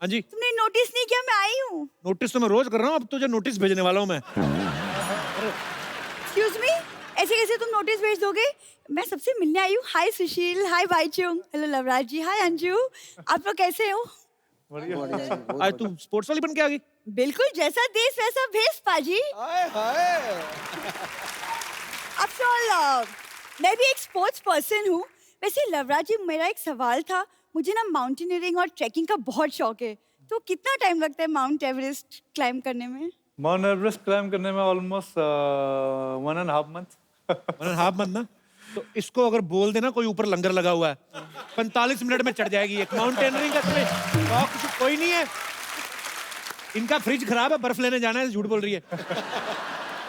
हाँ जी। तुमने नोटिस नहीं किया मैं आई हूँ? नोटिस तो मैं रोज कर रहा हूँ, अब तुझे नोटिस भेजने वाला हूँ मैं। एक्सक्यूज मी, ऐसे कैसे तुम नोटिस भेज दोगे? मैं सबसे मिलने आई हूँ। हाय सुशील, हाय बाईचुंग, हेलो लवराज जी, हाय अंजू। आप लोग कैसे हो? बढ़िया जी, बहुत आज बढ़िया। तू स्पोर्ट्स वाली बन के आ गई। बिल्कुल, जैसा देश वैसा भेष पाजी। हाय हाय। आफ्टर ऑल मैं भी एक स्पोर्ट्स पर्सन हूँ। वैसे लवराज जी, मेरा एक सवाल था। मुझे ना माउंटेनियरिंग और ट्रैकिंग का बहुत शौक है, तो कितना टाइम लगता है माउंट एवरेस्ट क्लाइंब करने में? माउंट एवरेस्ट क्लाइम करने में ऑलमोस्ट 1.5 मंथ। 1.5 मंथ ना, तो इसको अगर बोल देना कोई ऊपर लंगर लगा हुआ है, 45 मिनट में चढ़ जाएगी। एक माउंटेनरिंग का तुम्हें शौक कोई नहीं है। इनका फ्रिज खराब है, बर्फ लेने जाना है, झूठ बोल रही है।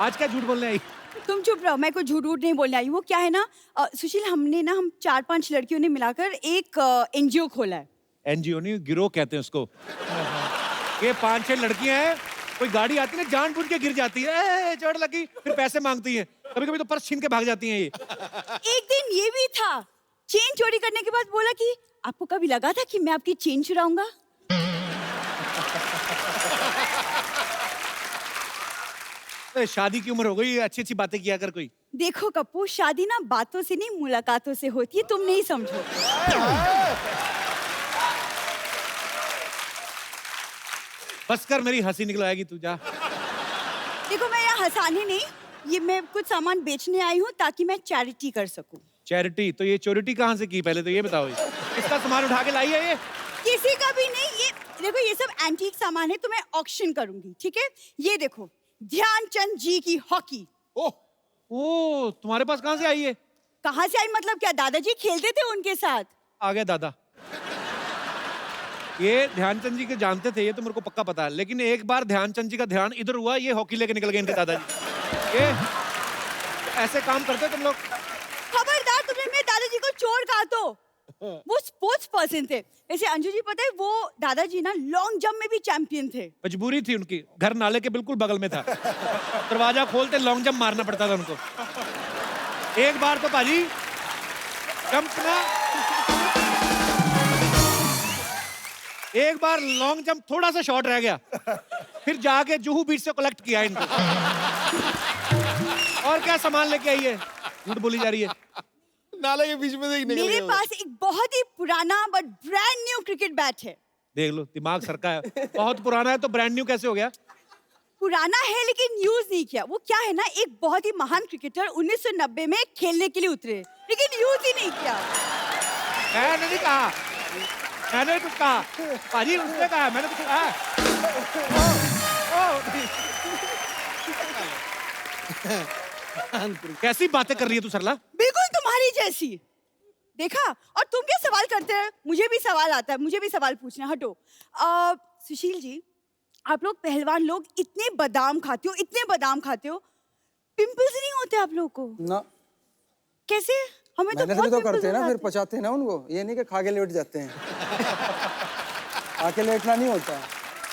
आज क्या झूठ बोलने आई? तुम चुप रहो, मैं कोई झूठ वूठ नहीं बोलने आई। वो क्या है ना सुशील, हम 4-5 लड़कियों ने मिलाकर एक एनजीओ खोला है। एनजीओ नहीं, गिरोह कहते हैं उसको। ये 5-6 लड़कियां हैं, कोई गाड़ी आती है ना, जानबूझ के गिर जाती है, "ए, चोट लगी", फिर पैसे मांगती हैं। कभी कभी तो पर्स छीन के भाग जाती हैं ये। एक दिन ये भी था, चेन चोरी करने के बाद बोला कि आपको कभी लगा था कि मैं आपकी चेन चुराऊंगा? तो शादी की उम्र हो गई, अच्छी अच्छी बातें किया कर कोई। देखो कप्पू, शादी ना बातों से नहीं मुलाकातों से होती है, तुम नहीं समझो। बस कर, मेरी हंसी निकलवाएगी तू, जा। देखो मैं यहाँ हंसाने नहीं, ये मैं कुछ सामान बेचने आई हूँ ताकि मैं चैरिटी कर सकूँ। चैरिटी? तो ये चोरिटी कहाँ से की, पहले तो ये बताओ। इसका सामान उठा के लाई है ये? किसी का भी नहीं। ये देखो, ये सब एंटीक सामान है, तो मैं ऑक्शन करूंगी, ठीक है? ये देखो, ध्यानचंद जी की हॉकी। ओ, तुम्हारे पास कहाँ से आई है? कहाँ से आई मतलब क्या, दादाजी खेलते थे उनके साथ। आ गया दादा। ये ध्यानचंद जी के जानते थे, ये तो मेरे को पक्का पता है, लेकिन एक बार ध्यानचंद जी का ध्यान इधर हुआ, ये हॉकी लेके निकल गए इनके दादाजी। ये ऐसे काम करते तुम लोग? खबरदार, तुमने मेरे दादाजी को चोर कहा तो। वो स्पोर्ट्स पर्सन थे। वैसे अंजू जी, पता है वो दादाजी ना लॉन्ग जंप में भी चैंपियन थे। मजबूरी थी उनकी, घर नाले के बिल्कुल बगल में था। दरवाजा खोलते लॉन्ग जंप मारना पड़ता था उनको। एक बार तो पाजी जंप ना, एक बार लॉन्ग जंप थोड़ा सा शॉर्ट रह गया, फिर जाके जुहू बीच से कलेक्ट किया इनको। और क्या सामान लेके आई है? झूठ बोली जा रही है। नाले के बीच में से ही निकल मेरे गए वो। पास एक बहुत ही पुराना but brand new cricket bat है। देख लो, दिमाग सरका है। बहुत पुराना है तो ब्रांड न्यू कैसे हो गया? पुराना है लेकिन यूज नहीं किया। वो क्या है ना, एक बहुत ही महान क्रिकेटर 1990 में खेलने के लिए उतरे, लेकिन यूज ही नहीं किया। मैंने नहीं कहा, मैंने कुछ कहा पाजी, उसने कहा, मैंने कुछ कहा? कैसी बातें कर रही है तू सरला? बिल्कुल तुम्हारी जैसी। देखा, और तुम क्या सवाल करते हैं? मुझे भी सवाल आता है, मुझे भी सवाल पूछना। हटो। सुशील जी, आप लोग पहलवान लोग इतने बादाम खाते हो, इतने बादाम खाते हो, पिंपल्स नहीं होते आप लोग को? ना, कैसे? हमें तो मेहनत बहुत भी तो पिंपल्स करते हैं ना, हो फिर जाते हैं। पचाते हैं ना उनको। ये नहीं कि खा के लेट जाते हैं। आके लेटना नहीं होता।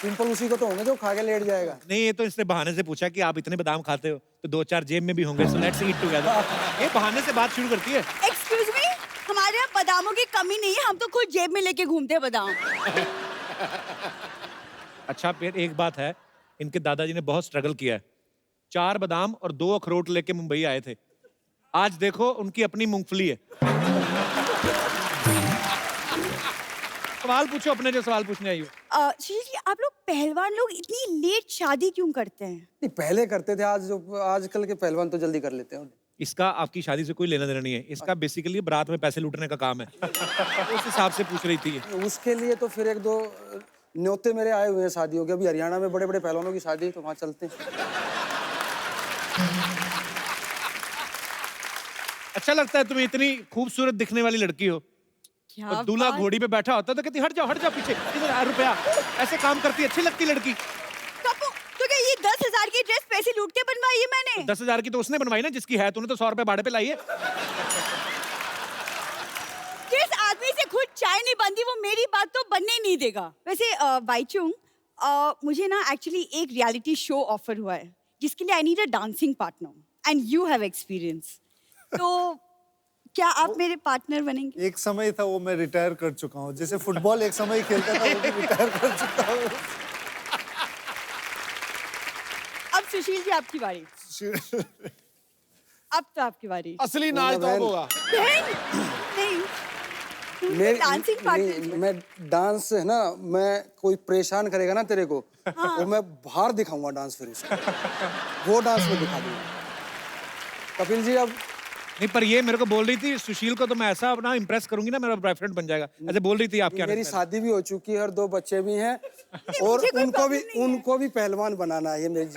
पिंपल उसी को तो होंगे जो खा के लेट जाएगा। नहीं, ये तो इसने बहाने से पूछा कि आप इतने बादाम खाते हो तो 2-4 जेब में भी होंगे, सो लेट्स ईट टुगेदर। ये बहाने से बात शुरू करती है। एक्सक्यूज मी, हमारे यहाँ बादामों की कमी नहीं है, हम तो खुद जेब में लेके घूमते हैं बादाम। अच्छा, फिर एक बात है, इनके दादाजी ने बहुत स्ट्रगल किया है। 4 बादाम और 2 अखरोट लेके मुंबई आए थे। आज देखो उनकी अपनी मूंगफली है। सवाल पूछो अपने, जो सवाल पूछने आई हो। सुशील जी, आप लोग पहलवान लोग इतनी लेट शादी क्यों करते हैं? नहीं, पहले करते थे, आजकल के पहलवान तो जल्दी कर लेते हैं। इसका आपकी शादी से कोई लेना देना नहीं है। इसका बेसिकली बारात में पैसे लूटने का काम है। उस हिसाब से पूछ रही थी ये। उसके लिए तो फिर 1-2 न्योते मेरे आए हुए हैं शादियों के। अभी हरियाणा में बड़े बड़े पहलवानों की शादी है, तो वहाँ चलते हैं। अच्छा लगता है तुम्हें? इतनी खूबसूरत दिखने वाली लड़की हो क्या और दूल्हा बात- घोड़ी पे बैठा होता तो कहती हट जाओ पीछे, इधर आ रुपया। ऐसे काम करती, अच्छी लगती लड़की। कपू, तो क्या ये 10,000 की ड्रेस पैसे लूट के बनवाई है मैंने? 10,000 की तो उसने बनवाई ना, जिसकी है। तूने तो 100 रुपए भाड़े पे लाई है। जिस आदमी से खुद चाय नहीं बनती, वो मेरी बात तो बनने नहीं देगा। वैसे बाईचुंग, मुझे ना एक्चुअली एक रियलिटी शो ऑफर हुआ है, जिसके लिए I need a dancing partner and you have experience. तो क्या आप मेरे पार्टनर बनेंगे? एक समय था वो मैं रिटायर कर चुका हूँ, जैसे फुटबॉल एक समय खेलता था वो भी रिटायर कर चुका हूँ। अब सुशील जी आपकी बारी। अब तो आपकी बारी। असली नाच तो अब होगा। नहीं, मेरी डांसिंग पार्टनर। नहीं, मैं डांस है ना, मैं कोई परेशान करेगा ना तेरे को, वो मैं बाहर दिखाऊंगा डांस, फिर उसको वो डांस में दिखा दूंगा। कपिल जी अब नहीं, पर ये मेरे को बोल रही थी सुशील को तो मैं ऐसा अपना इम्प्रेस करूंगी ना, मेरा बॉयफ्रेंड बन जाएगा, ऐसे बोल रही थी आपके आने मेरी से शादी भी हो चुकी है और 2 बच्चे भी हैं, और मुझे कोई उनको भी problem नहीं है। उनको भी पहलवान बनाना है ये मेरी